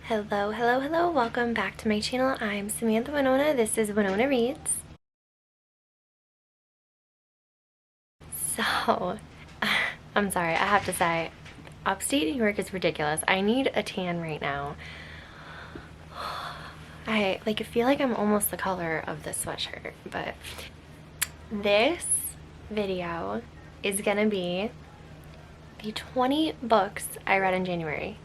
Hello, hello, hello. Welcome back to my channel. I'm Samantha Winona. This is Winona Reads. So, I'm sorry, I have to say, upstate New York is ridiculous. I need a tan right now. I feel like I'm almost the color of this sweatshirt, but this video is gonna be the 20 books I read in January.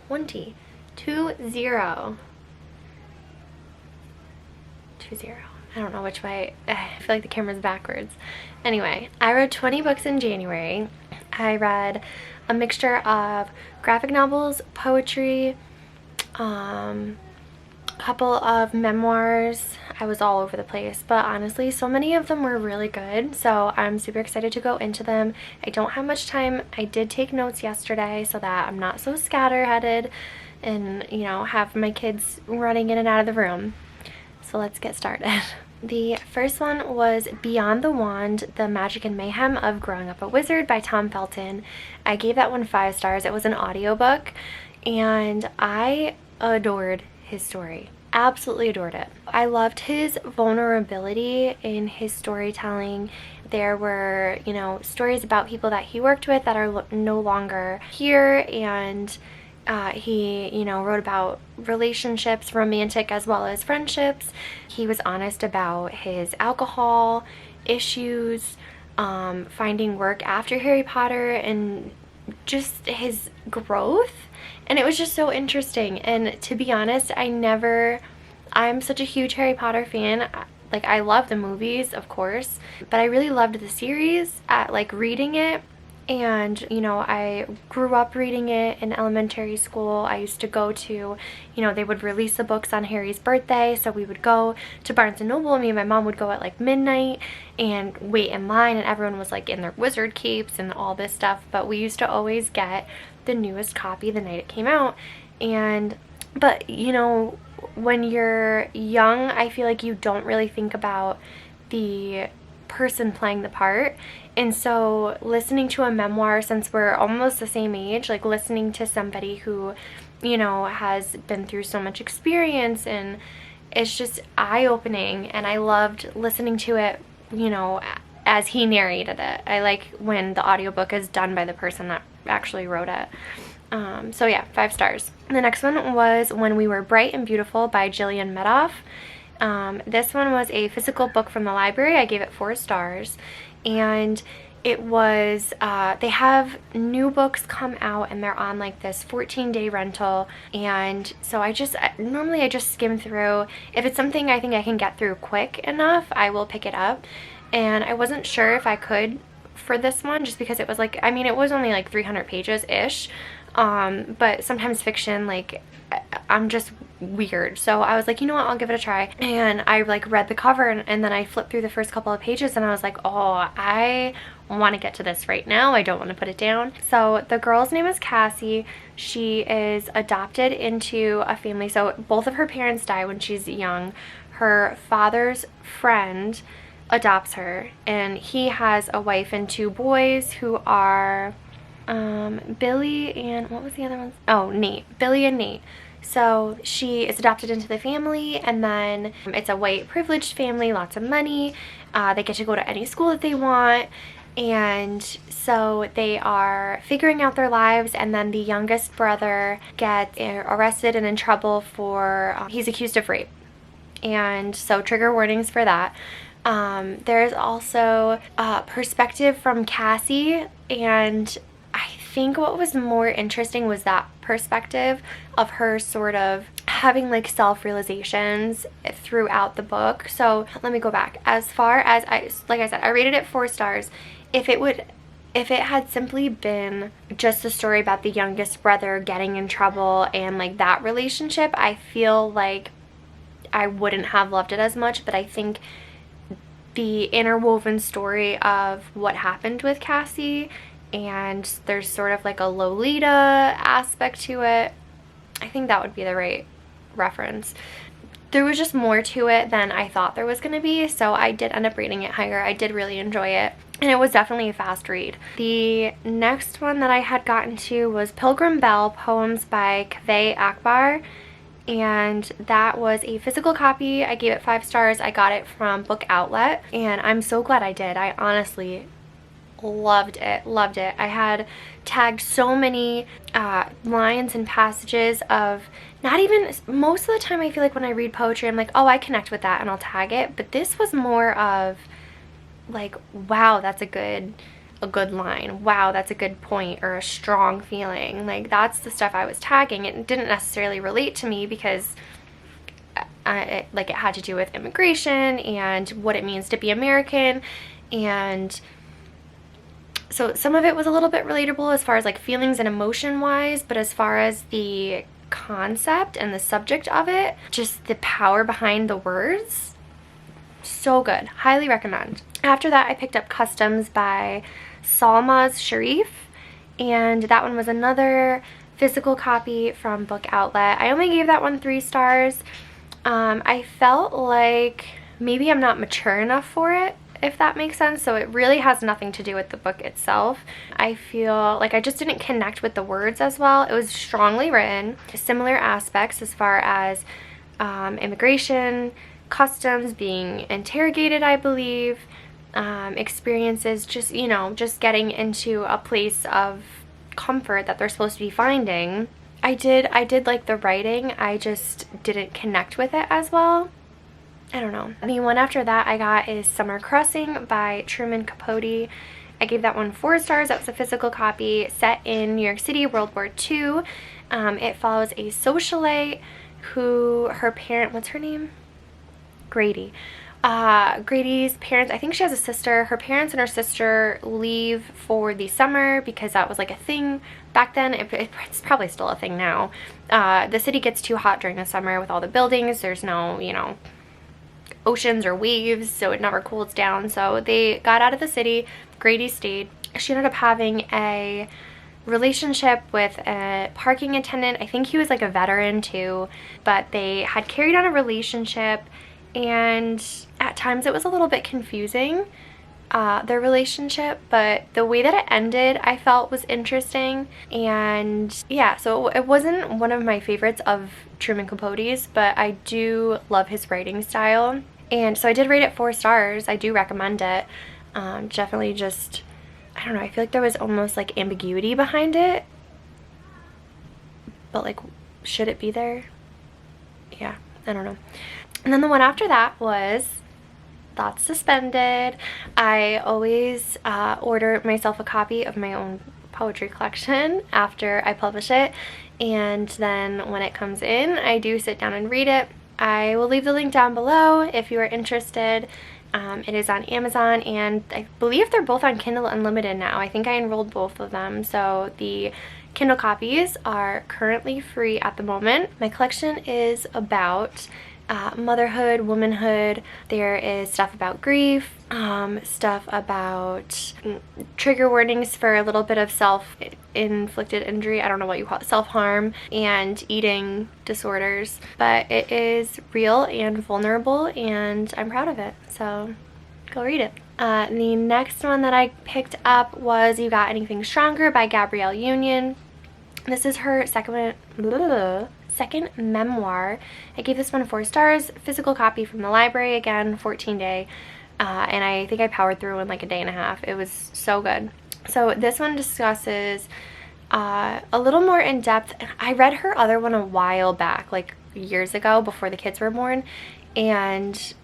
20. 2-0. I don't know which way. I feel like the camera's backwards. Anyway, I read 20 books in January. I read a mixture of graphic novels, poetry, couple of memoirs. I was all over the place, but honestly so many of them were really good, so I'm super excited to go into them. I don't have much time. I did take notes yesterday so that I'm not so scatterheaded and, you know, have my kids running in and out of the room. So let's get started. The first one was Beyond the Wand, The Magic and Mayhem of Growing Up a Wizard by Tom Felton. I gave that one 5 stars. It was an audiobook and I adored his story. Absolutely adored it. I loved his vulnerability in his storytelling. There were, you know, stories about people that he worked with that are no longer here, and he, you know, wrote about relationships, romantic as well as friendships. He was honest about his alcohol issues, finding work after Harry Potter, and just his growth. And it was just so interesting. And to be honest, I'm such a huge Harry Potter fan. Like, I love the movies, of course, but I really loved the series, reading it. And, you know, I grew up reading it in elementary school. I used to go to, you know, they would release the books on Harry's birthday, so we would go to Barnes & Noble. Me and my mom would go at like midnight and wait in line, and everyone was like in their wizard capes and all this stuff, but we used to always get the newest copy the night it came out. But you know, when you're young, I feel like you don't really think about the person playing the part. And so listening to a memoir, since we're almost the same age, like listening to somebody who, you know, has been through so much experience, and it's just eye-opening, and I loved listening to it, you know, as he narrated it. I like when the audiobook is done by the person that actually wrote it. So yeah, 5 stars. The next one was When We Were Bright and Beautiful by Jillian Medoff. This one was a physical book from the library. I gave it 4 stars. And it was, they have new books come out and they're on like this 14-day rental. And so normally I just skim through. If it's something I think I can get through quick enough, I will pick it up. And I wasn't sure if I could for this one, just because it was like, I mean, it was only like 300 pages-ish. But sometimes fiction, like, I'm just weird, so I was like, you know what, I'll give it a try. And I like read the cover, and then I flipped through the first couple of pages and I was like, oh, I want to get to this right now. I don't want to put it down. So the girl's name is Cassie. She is adopted into a family. So both of her parents die when she's young. Her father's friend adopts her, and he has a wife and 2 boys who are Billy and what was the other one? Oh, Nate. Billy and Nate. So she is adopted into the family, and then it's a white privileged family, lots of money. They get to go to any school that they want, and so they are figuring out their lives. And then the youngest brother gets arrested and in trouble for he's accused of rape, and so trigger warnings for that. There's also perspective from Cassie, and I think what was more interesting was that perspective of her sort of having like self-realizations throughout the book. So let me go back. As far as like I said, I rated it 4 stars. If it had simply been just a story about the youngest brother getting in trouble and like that relationship, I feel like I wouldn't have loved it as much. But I think the interwoven story of what happened with Cassie, and there's sort of like a Lolita aspect to it, I think that would be the right reference. There was just more to it than I thought there was going to be, so I did end up rating it higher. I did really enjoy it. and it was definitely a fast read. The next one that I had gotten to was Pilgrim Bell Poems by Kaveh Akbar, and that was a physical copy. I gave it 5 stars. I got it from Book Outlet, and I'm so glad I did. I honestly loved it, loved it. I had tagged so many lines and passages of, not even, most of the time I feel like when I read poetry I'm like, oh, I connect with that and I'll tag it, but this was more of like, wow, that's a good line, wow, that's a good point, or a strong feeling. Like, that's the stuff I was tagging. It didn't necessarily relate to me because it had to do with immigration and what it means to be American, and so some of it was a little bit relatable as far as like feelings and emotion wise, but as far as the concept and the subject of it, just the power behind the words, so good. Highly recommend. After that, I picked up Customs by Salmaz Sharif, and that one was another physical copy from Book Outlet. I only gave that one 3 stars. I felt like maybe I'm not mature enough for it, if that makes sense. So it really has nothing to do with the book itself. I feel like I just didn't connect with the words as well. It was strongly written, similar aspects as far as immigration, customs, being interrogated, I believe, experiences, just, you know, just getting into a place of comfort that they're supposed to be finding. I did like the writing. I just didn't connect with it as well. I don't know. The one after that I got is Summer Crossing by Truman Capote. I gave that one 4 stars. That was a physical copy set in New York City, World War II. It follows a socialite who, her parent, what's her name? Grady. Grady's parents, I think she has a sister. Her parents and her sister leave for the summer because that was like a thing back then. It's probably still a thing now. The city gets too hot during the summer with all the buildings. There's no, you know, oceans or waves, so it never cools down. So they got out of the city. Grady stayed. She ended up having a relationship with a parking attendant. I think he was like a veteran too, but they had carried on a relationship, and at times it was a little bit confusing, their relationship, but the way that it ended I felt was interesting. And yeah, so it wasn't one of my favorites of Truman Capote's, but I do love his writing style, and so I did rate it 4 stars. I do recommend it. Definitely just, I don't know, I feel like there was almost like ambiguity behind it, but like, should it be there? Yeah, I don't know. And then the one after that was Thoughts Suspended. I always order myself a copy of my own poetry collection after I publish it, and then when it comes in I do sit down and read it. I will leave the link down below if you are interested. It is on Amazon, and I believe they're both on Kindle Unlimited now. I think I enrolled both of them, so the Kindle copies are currently free at the moment. My collection is about motherhood, womanhood. There is stuff about grief, stuff about trigger warnings for a little bit of self-inflicted injury, I don't know what you call it, self-harm, and eating disorders. But it is real and vulnerable, and I'm proud of it, so go read it. The next one that I picked up was You Got Anything Stronger by Gabrielle Union. This is her second memoir. I gave this one 4 stars. Physical copy from the library, again, 14-day, and I think I powered through in like a day and a half. It was so good. So this one discusses a little more in depth. I read her other one a while back, like years ago, before the kids were born, and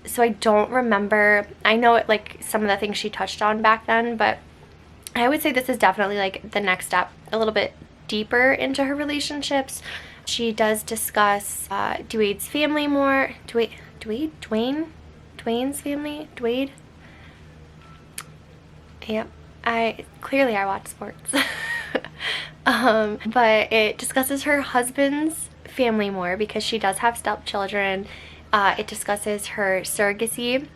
so I don't remember. I know it, like some of the things she touched on back then, but I would say this is definitely like the next step, a little bit deeper into her relationships. She does discuss Dwade's family more. Dwayne's family? Dwade? Yep. I watch sports. But it discusses her husband's family more because she does have stepchildren. It discusses her surrogacy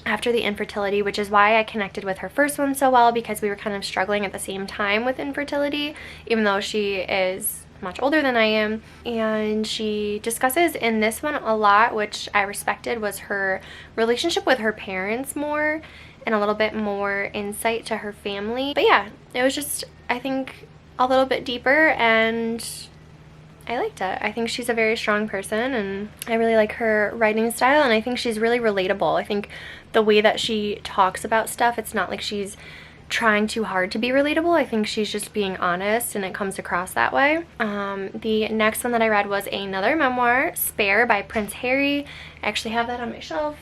after the infertility, which is why I connected with her first one so well, because we were kind of struggling at the same time with infertility, even though she is much older than I am. And she discusses in this one a lot, which I respected, was her relationship with her parents more, and a little bit more insight to her family. But yeah, it was just, I think, a little bit deeper, and I liked it. I think she's a very strong person, and I really like her writing style, and I think she's really relatable. I think the way that she talks about stuff, it's not like she's trying too hard to be relatable. I think she's just being honest, and it comes across that way. The next one that I read was another memoir, Spare by Prince Harry. I actually have that on my shelf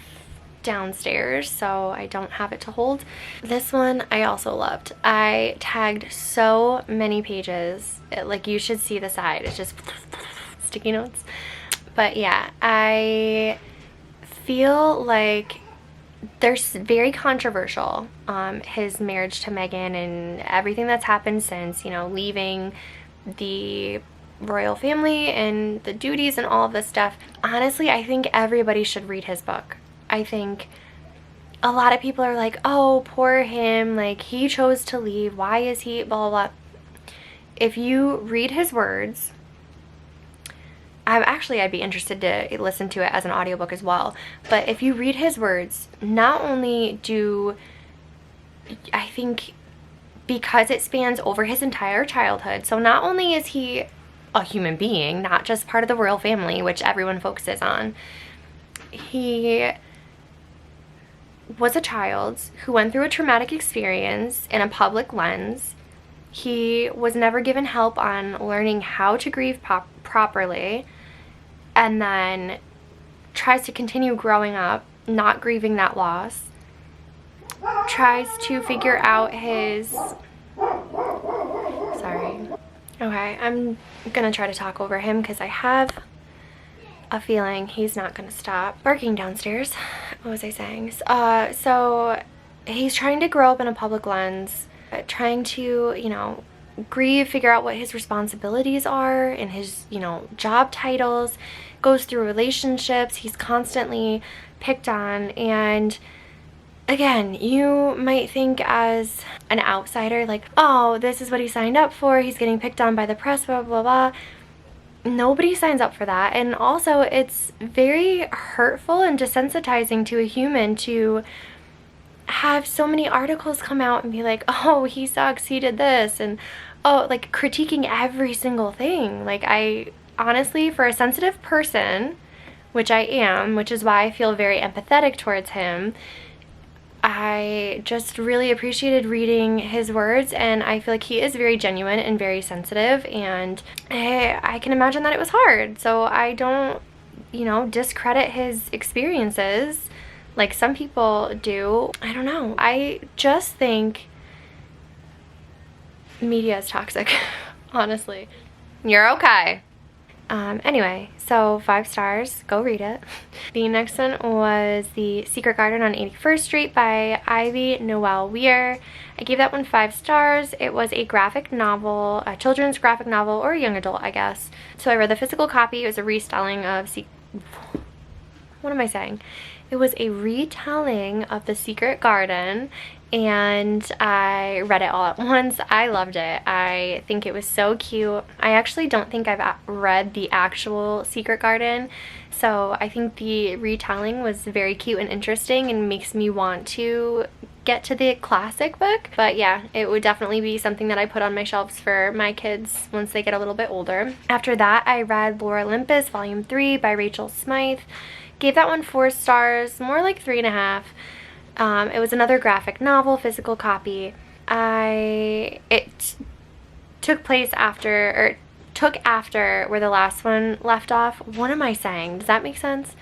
downstairs, so I don't have it to hold. This one I also loved. I tagged so many pages. Like, you should see the side. It's just sticky notes. But yeah, I feel like there's very controversial, his marriage to Meghan and everything that's happened since, you know, leaving the royal family and the duties and all of this stuff. Honestly, I think everybody should read his book. I think a lot of people are like, oh, poor him, like, he chose to leave, why is he, blah, blah, blah. If you read his words, I'd be interested to listen to it as an audiobook as well. But if you read his words, not only do, I think, because it spans over his entire childhood, so not only is he a human being, not just part of the royal family, which everyone focuses on, he was a child who went through a traumatic experience in a public lens. He was never given help on learning how to grieve properly, and then tries to continue growing up, not grieving that loss, tries to figure out his... Sorry. Okay, I'm gonna try to talk over him because I have a feeling he's not gonna stop barking downstairs. What was I saying? So he's trying to grow up in a public lens, trying to, you know, grieve, figure out what his responsibilities are and his, you know, job titles, goes through relationships. He's constantly picked on, and again, you might think as an outsider, like, oh, this is what he signed up for, he's getting picked on by the press, blah, blah, blah. Nobody signs up for that. And also, it's very hurtful and desensitizing to a human to have so many articles come out and be like, oh, he sucks, he did this, and oh, like, critiquing every single thing. Like, I honestly, for a sensitive person, which I am, which is why I feel very empathetic towards him, I just really appreciated reading his words, and I feel like he is very genuine and very sensitive, and I can imagine that it was hard. So I don't, you know, discredit his experiences like some people do. I don't know. I just think media is toxic, honestly. You're okay. Anyway, so 5 stars, go read it. The next one was The Secret Garden on 81st Street by Ivy Noel Weir. I gave that one 5 stars. It was a graphic novel, a children's graphic novel, or a young adult, I guess. So I read the physical copy. It was a retelling of what am I saying? It was a retelling of The Secret Garden, and I read it all at once. I loved it. I think it was so cute. I actually don't think I've read the actual Secret Garden, so I think the retelling was very cute and interesting and makes me want to get to the classic book. But yeah, it would definitely be something that I put on my shelves for my kids once they get a little bit older. After that, I read Lore Olympus Volume 3 by Rachel Smythe. Gave that one 4 stars, more like 3.5. It was another graphic novel, physical copy. It took place after, or took after where the last one left off. What am I saying? Does that make sense?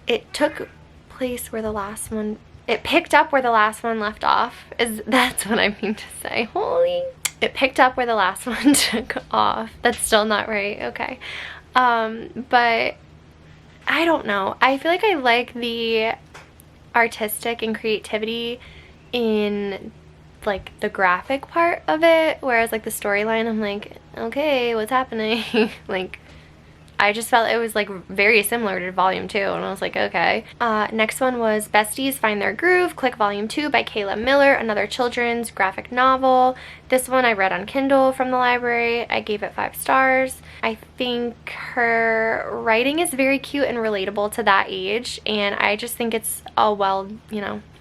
It took place where the last one, it picked up where the last one left off. That's what I mean to say. Holy. It picked up where the last one took off. That's still not right. Okay. But I don't know. I feel like I like the artistic and creativity in like the graphic part of it, whereas like the storyline, I'm like, okay, what's happening? Like, I just felt it was like very similar to volume 2, and I was like, okay. Next one was Besties Find Their Groove, Click Volume 2 by Kayla Miller, another children's graphic novel. This one I read on Kindle from the library. I gave it 5 stars. I think her writing is very cute and relatable to that age, and I just think it's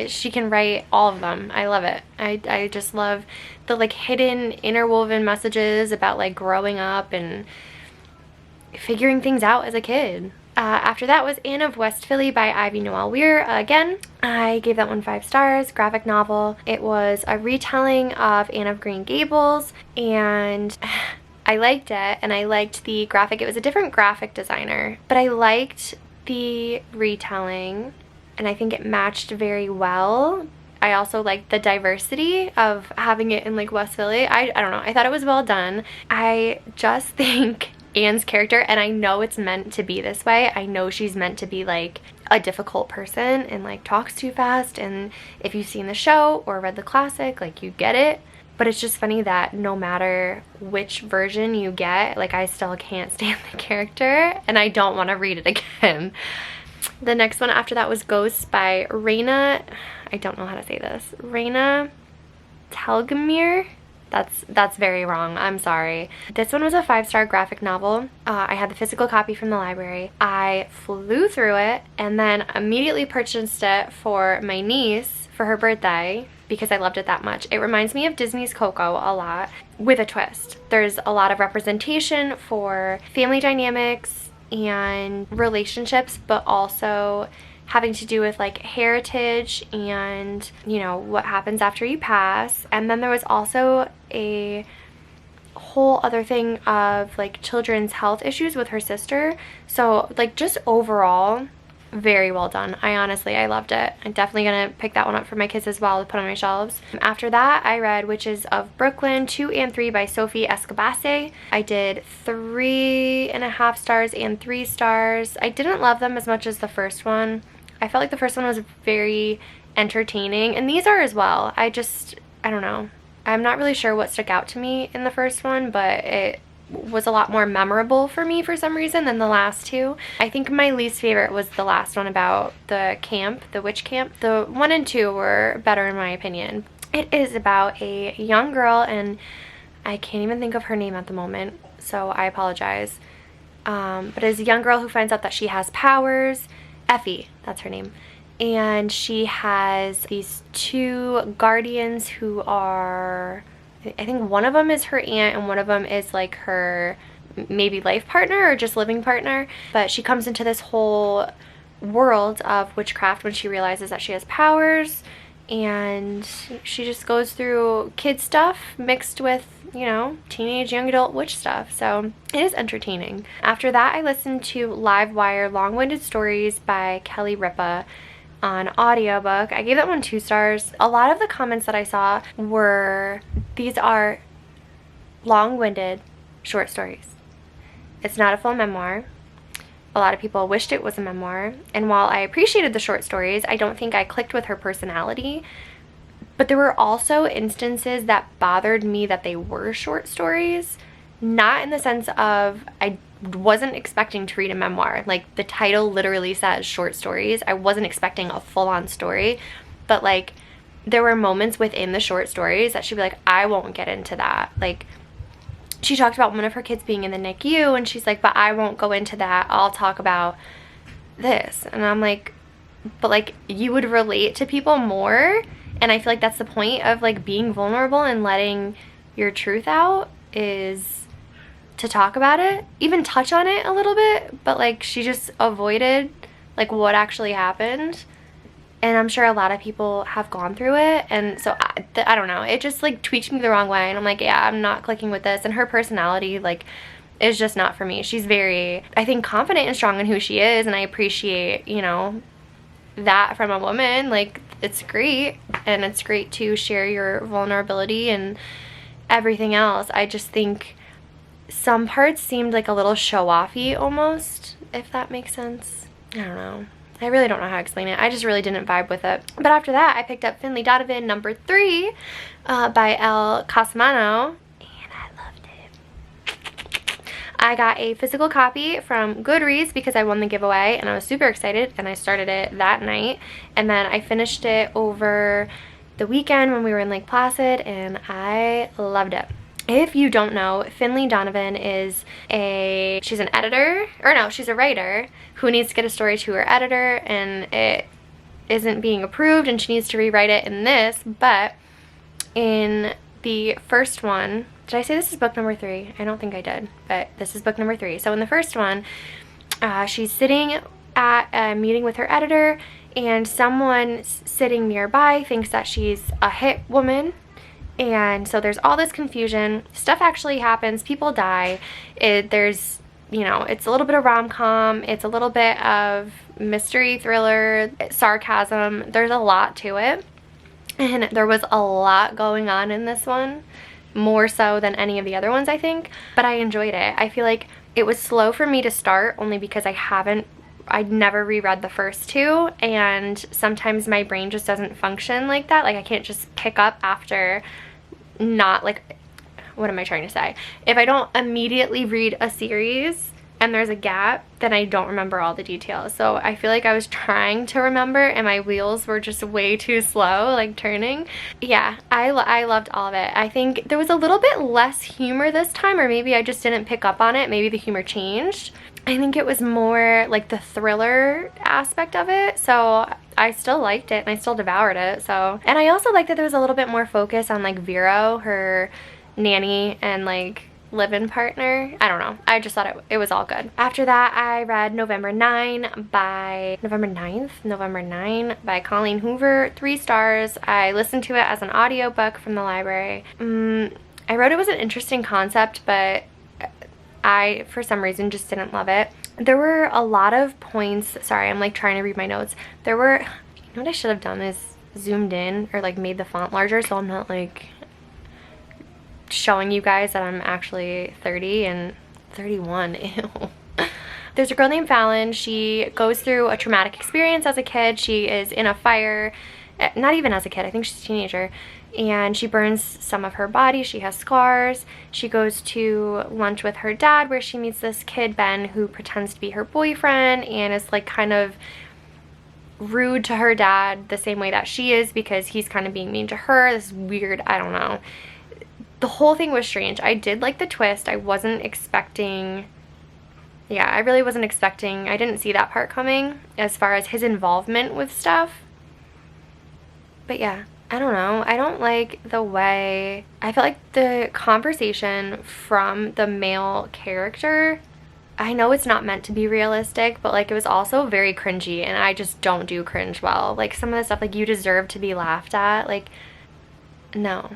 she can write all of them. I love it. I just love the like hidden interwoven messages about like growing up and figuring things out as a kid. After that was Anne of West Philly by Ivy Noel Weir. Again, I gave that one 5 stars. Graphic novel. It was a retelling of Anne of Green Gables, and I liked it, and I liked the graphic. It was a different graphic designer, but I liked the retelling, and I think it matched very well. I also liked the diversity of having it in like West Philly. I don't know. I thought it was well done. I just think Anne's character, and I know it's meant to be this way. I know she's meant to be like a difficult person and like talks too fast, and if you've seen the show or read the classic, like you get it. But it's just funny that no matter which version you get, like I still can't stand the character and I don't want to read it again. The next one after that was Ghosts by Raina, I don't know how to say this, Raina Telgemeier. That's very wrong. I'm sorry. This one was a 5-star graphic novel. I had the physical copy from the library. I flew through it and then immediately purchased it for my niece for her birthday because I loved it that much. It reminds me of Disney's Coco a lot, with a twist. There's a lot of representation for family dynamics and relationships, but also having to do with like heritage and, you know, what happens after you pass. And then there was also a whole other thing of like children's health issues with her sister. So like just overall, very well done. I loved it. I'm definitely gonna pick that one up for my kids as well to put on my shelves. After that, I read Witches of Brooklyn 2 and 3 by Sophie Escobasse. I did 3.5 stars and 3 stars. I didn't love them as much as the first one. I felt like the first one was very entertaining, and these are as well. I don't know. I'm not really sure what stuck out to me in the first one, but it was a lot more memorable for me for some reason than the last 2. I think my least favorite was the last one about the camp, the witch camp. The 1 and 2 were better in my opinion. It is about a young girl, and I can't even think of her name at the moment, so I apologize. But it's a young girl who finds out that she has powers. Effie, that's her name. And she has these 2 guardians who are, I think one of them is her aunt and one of them is like her maybe life partner or just living partner. But she comes into this whole world of witchcraft when she realizes that she has powers, and she just goes through kid stuff mixed with, you know, teenage young adult witch stuff. So it is entertaining. After that, I listened to Livewire Long-Winded Stories by Kelly Ripa on audiobook. I gave that one 2 stars. A lot of the comments that I saw were, these are long-winded short stories. It's not a full memoir. A lot of people wished it was a memoir, and while I appreciated the short stories, I don't think I clicked with her personality. But there were also instances that bothered me that they were short stories. Not in the sense of I wasn't expecting to read a memoir. Like, the title literally says short stories. I wasn't expecting a full-on story. But, like, there were moments within the short stories that she'd be like, I won't get into that. Like, she talked about one of her kids being in the NICU, and she's like, but I won't go into that. I'll talk about this. And I'm like, but, like, you would relate to people more. And I feel like that's the point of like being vulnerable and letting your truth out, is to talk about it, even touch on it a little bit. But like, she just avoided like what actually happened. And I'm sure a lot of people have gone through it. And so I don't know, it just like tweaked me the wrong way. And I'm like, yeah, I'm not clicking with this. And her personality like is just not for me. She's very, I think, confident and strong in who she is. And I appreciate, you know, that from a woman. Like, it's great, and it's great to share your vulnerability and everything else. I just think some parts seemed like a little show-offy almost, if that makes sense. I don't know. I really don't know how to explain it. I just really didn't vibe with it. But after that, I picked up Finley Donovan number 3 by Elle Cosimano, and I loved it. I got a physical copy from Goodreads because I won the giveaway and I was super excited, and I started it that night, and then I finished it over the weekend when we were in Lake Placid, and I loved it. If you don't know, Finley Donovan is she's an editor, or no, she's a writer who needs to get a story to her editor and it isn't being approved and she needs to rewrite it in this. But in the first one, did I say this is book number 3? I don't think I did, but this is book number 3. So in the first one, she's sitting at a meeting with her editor, and someone sitting nearby thinks that she's a hit woman. And so there's all this confusion. Stuff actually happens. People die. There's, you know, it's a little bit of rom-com. It's a little bit of mystery, thriller, sarcasm. There's a lot to it. And there was a lot going on in this one. More so than any of the other ones, I think. But I enjoyed it. I feel like it was slow for me to start only because I'd never reread the first 2, and sometimes my brain just doesn't function like that. Like I can't just pick up after not, like, what am I trying to say? If I don't immediately read a series and there's a gap, then I don't remember all the details. So I feel like I was trying to remember and my wheels were just way too slow, like turning. Yeah, I loved all of it. I think there was a little bit less humor this time, or maybe I just didn't pick up on it. Maybe the humor changed. I think it was more like the thriller aspect of it, so I still liked it and I still devoured it. So, and I also liked that there was a little bit more focus on like Vero, her nanny and like live-in partner. I don't know, I just thought it was all good. After that, I read November 9 by Colleen Hoover. 3 stars. I listened to it as an audiobook from the library. I wrote it was an interesting concept, but I, for some reason, just didn't love it. There were a lot of points, sorry, I'm like trying to read my notes. There were, you know what I should have done is zoomed in or like made the font larger so I'm not like showing you guys that I'm actually 30 and 31, ew. There's a girl named Fallon. She goes through a traumatic experience as a kid. She is in a fire, not even as a kid, I think she's a teenager, and she burns some of her body. She has scars. She goes to lunch with her dad where she meets this kid, Ben, who pretends to be her boyfriend and is like kind of rude to her dad the same way that she is because he's kind of being mean to her. This weird, I don't know. The whole thing was strange. I did like the twist. I wasn't expecting, yeah, I really wasn't expecting, I didn't see that part coming as far as his involvement with stuff. But yeah, I don't know. I don't like the way, I feel like the conversation from the male character, I know it's not meant to be realistic, but like it was also very cringy, and I just don't do cringe well. Like some of the stuff, like you deserve to be laughed at, like no.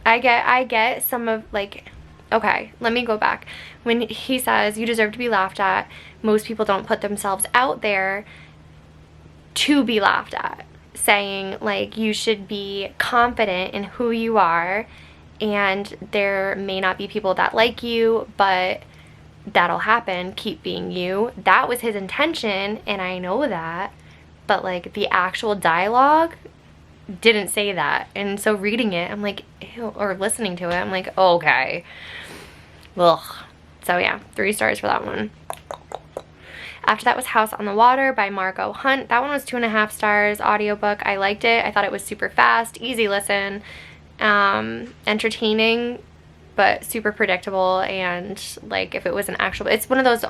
I get some of like, okay, let me go back. When he says you deserve to be laughed at, most people don't put themselves out there to be laughed at, saying like you should be confident in who you are and there may not be people that like you, but that'll happen, keep being you. That was his intention, and I know that, but like the actual dialogue didn't say that. And so reading it, I'm like, ew, or listening to it, I'm like, okay, ugh. So yeah, 3 stars for that one. After that was House on the Water by Margot Hunt. That one was 2.5 stars, audiobook. I liked it. I thought it was super fast, easy listen, entertaining, but super predictable. And like if it was an actual, it's one of those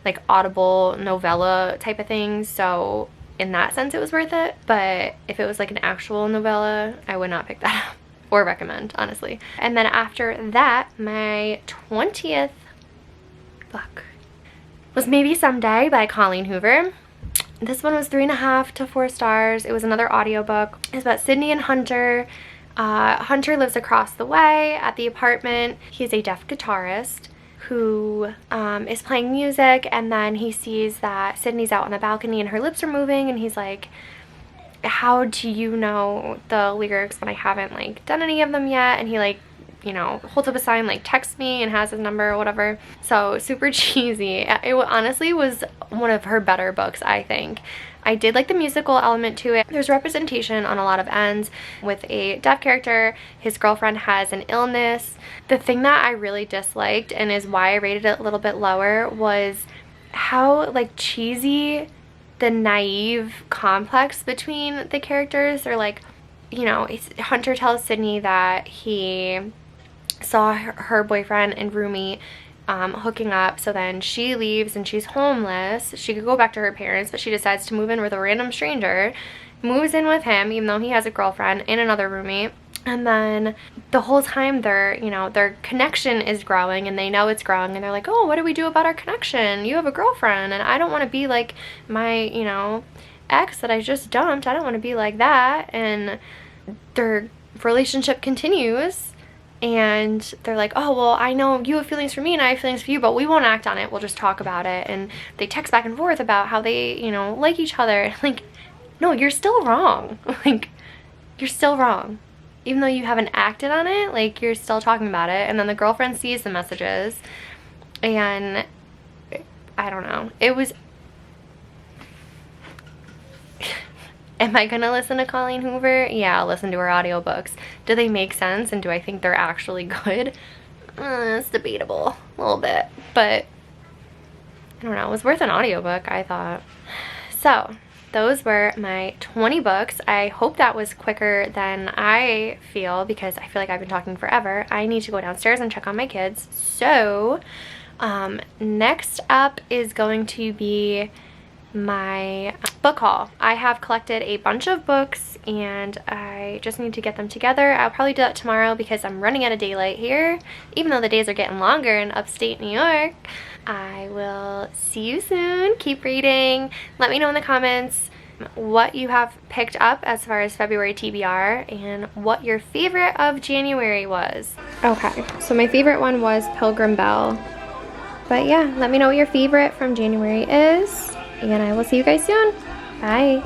like Audible novella type of things, so in that sense it was worth it. But if it was like an actual novella, I would not pick that up or recommend, honestly. And then after that, my 20th book was Maybe Someday by Colleen Hoover. This one was 3.5 to 4 stars. It was another audiobook. It's about Sydney and Hunter. Hunter lives across the way at the apartment. He's a deaf guitarist who is playing music, and then he sees that Sydney's out on the balcony and her lips are moving, and he's like, how do you know the lyrics when I haven't like done any of them yet? And he like, you know, holds up a sign like text me and has his number or whatever. So super cheesy. It honestly was one of her better books, I think. I did like the musical element to it. There's representation on a lot of ends with a deaf character. His girlfriend has an illness. The thing that I really disliked, and is why I rated it a little bit lower, was how like cheesy the naive complex between the characters. They're like, you know, Hunter tells Sydney that he saw her boyfriend and roomie hooking up, so then she leaves and she's homeless. She could go back to her parents, but she decides to move in with a random stranger, moves in with him even though he has a girlfriend and another roommate. And then the whole time their connection is growing, and they know it's growing, and they're like, oh, what do we do about our connection? You have a girlfriend and I don't want to be like my, you know, ex that I just dumped. I don't want to be like that. And their relationship continues, and they're like, oh, well, I know you have feelings for me and I have feelings for you, but we won't act on it. We'll just talk about it. And they text back and forth about how they, you know, like each other. Like, no, you're still wrong. Like, you're still wrong. Even though you haven't acted on it, like, you're still talking about it. And then the girlfriend sees the messages, and I don't know. It was... Am I gonna listen to Colleen Hoover? Yeah, I'll listen to her audiobooks. Do they make sense, and do I think they're actually good? It's debatable a little bit, but I don't know. It was worth an audiobook, I thought. So those were my 20 books. I hope that was quicker than I feel, because I feel like I've been talking forever. I need to go downstairs and check on my kids. So next up is going to be my book haul. I have collected a bunch of books and I just need to get them together. I'll probably do that tomorrow because I'm running out of daylight here, even though the days are getting longer in upstate New York. I will see you soon. Keep reading. Let me know in the comments what you have picked up as far as February TBR and what your favorite of January was. Okay, so my favorite one was Pilgrim Bell. But yeah, let me know what your favorite from January is, and I will see you guys soon. Bye.